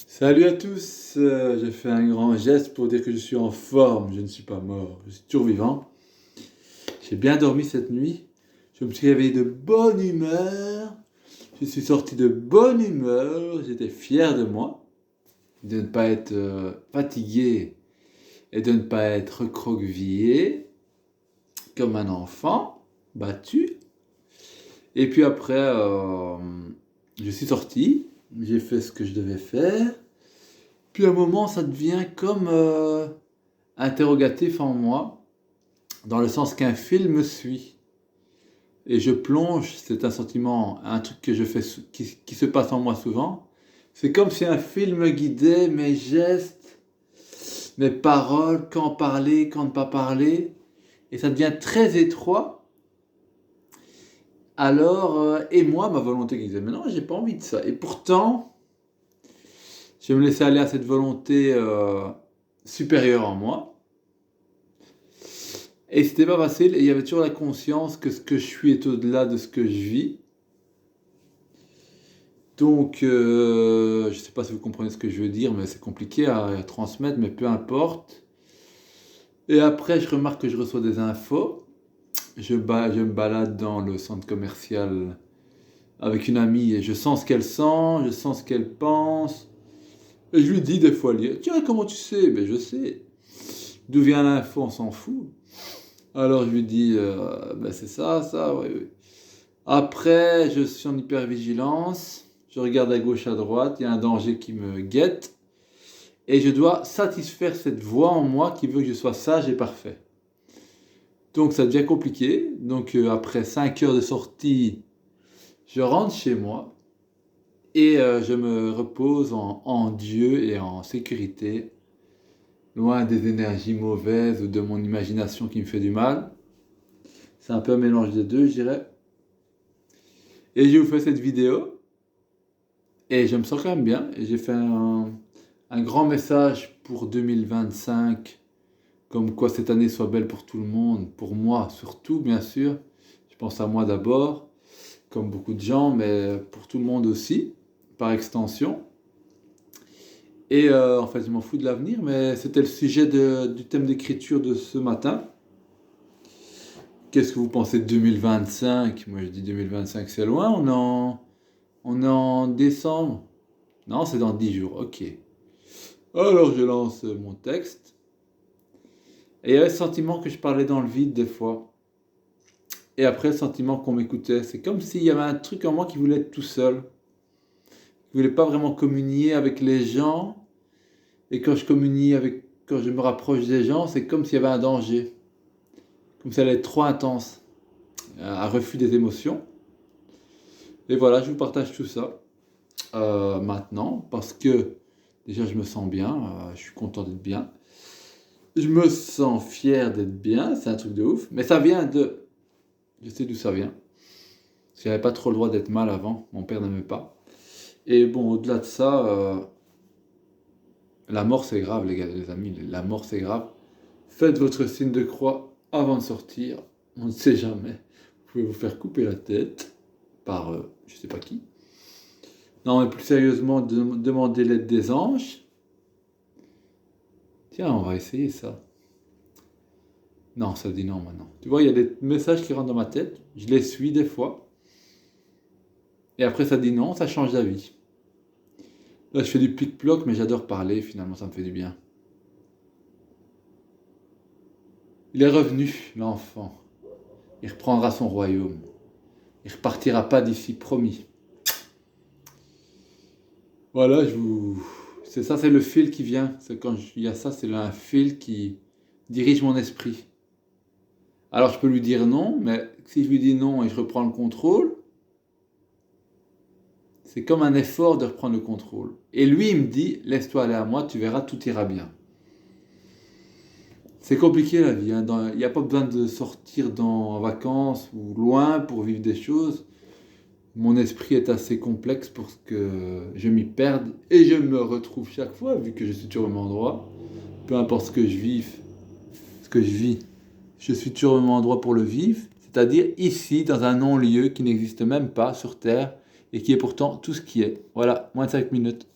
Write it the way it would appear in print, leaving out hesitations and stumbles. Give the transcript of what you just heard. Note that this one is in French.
Salut à tous, j'ai fait un grand geste pour dire que je suis en forme, je ne suis pas mort, je suis toujours vivant. J'ai bien dormi cette nuit, je me suis réveillé de bonne humeur, je suis sorti de bonne humeur, j'étais fier de moi, de ne pas être fatigué et de ne pas être recroquevillé comme un enfant battu. Et puis après, je suis sorti, j'ai fait ce que je devais faire. Puis à un moment, ça devient comme interrogatif en moi, dans le sens qu'un film me suit. Et je plonge, c'est un sentiment, un truc que je fais, qui se passe en moi souvent. C'est comme si un film guidait mes gestes, mes paroles, quand parler, quand ne pas parler. Et ça devient très étroit. Alors, et moi, ma volonté qui disait, mais non, j'ai pas envie de ça. Et pourtant, je me laissais aller à cette volonté supérieure en moi. Et c'était pas facile, et il y avait toujours la conscience que ce que je suis est au-delà de ce que je vis. Donc, je sais pas si vous comprenez ce que je veux dire, mais c'est compliqué à transmettre, mais peu importe. Et après, je remarque que je reçois des infos. Je me balade dans le centre commercial avec une amie et je sens ce qu'elle sent, je sens ce qu'elle pense. Et je lui dis des fois, tiens, comment tu sais? Ben, je sais. D'où vient l'info, on s'en fout. Alors je lui dis, ben c'est ça, oui, oui. Après, je suis en hypervigilance, je regarde à gauche, à droite, il y a un danger qui me guette, et je dois satisfaire cette voix en moi qui veut que je sois sage et parfait. Donc ça devient compliqué, donc après 5 heures de sortie, je rentre chez moi, et je me repose en Dieu et en sécurité, loin des énergies mauvaises ou de mon imagination qui me fait du mal. C'est un peu un mélange des deux, je dirais. Et je vous fais cette vidéo. Et je me sens quand même bien. Et j'ai fait un grand message pour 2025. Comme quoi cette année soit belle pour tout le monde. Pour moi surtout, bien sûr. Je pense à moi d'abord. Comme beaucoup de gens. Mais pour tout le monde aussi. Par extension. Et en fait, je m'en fous de l'avenir. Mais c'était le sujet du thème d'écriture de ce matin. Qu'est-ce que vous pensez de 2025? Moi, je dis 2025, c'est loin. On est en décembre. Non, c'est dans 10 jours. Ok. Alors, je lance mon texte. Et il y avait le sentiment que je parlais dans le vide des fois. Et après, le sentiment qu'on m'écoutait. C'est comme s'il y avait un truc en moi qui voulait être tout seul. Qui voulait pas vraiment communier avec les gens. Et quand quand je me rapproche des gens, c'est comme s'il y avait un danger. Comme si elle allait être trop intense. Un refus des émotions. Et voilà, je vous partage tout ça maintenant parce que déjà je me sens bien, je suis content d'être bien. Je me sens fier d'être bien, c'est un truc de ouf. Mais ça vient de... Je sais d'où ça vient. Parce qu'il n'y avait pas trop le droit d'être mal avant, mon père n'aimait pas. Et bon, au-delà de ça, la mort c'est grave les gars, les amis, la mort c'est grave. Faites votre signe de croix avant de sortir, on ne sait jamais. Vous pouvez vous faire couper la tête par je sais pas qui. Non, mais plus sérieusement, demandez l'aide des anges. Tiens, on va essayer ça. Non, ça dit non maintenant. Tu vois, il y a des messages qui rentrent dans ma tête, je les suis des fois. Et après, ça dit non, ça change d'avis. Là, je fais du plic-ploc, mais j'adore parler, finalement, ça me fait du bien. Il est revenu, l'enfant. Il reprendra son royaume. Il repartira pas d'ici, promis. Voilà, c'est ça, c'est le fil qui vient. C'est quand il y a ça, c'est un fil qui dirige mon esprit. Alors je peux lui dire non, mais si je lui dis non et je reprends le contrôle, c'est comme un effort de reprendre le contrôle. Et lui, il me dit, laisse-toi aller à moi, tu verras, tout ira bien. C'est compliqué la vie, hein. Il n'y a pas besoin de sortir en vacances ou loin pour vivre des choses. Mon esprit est assez complexe pour que je m'y perde et je me retrouve chaque fois, vu que je suis toujours au même endroit. Peu importe ce que je vis, je suis toujours au même endroit pour le vivre, c'est-à-dire ici, dans un non-lieu qui n'existe même pas sur Terre et qui est pourtant tout ce qui est. Voilà, moins de 5 minutes.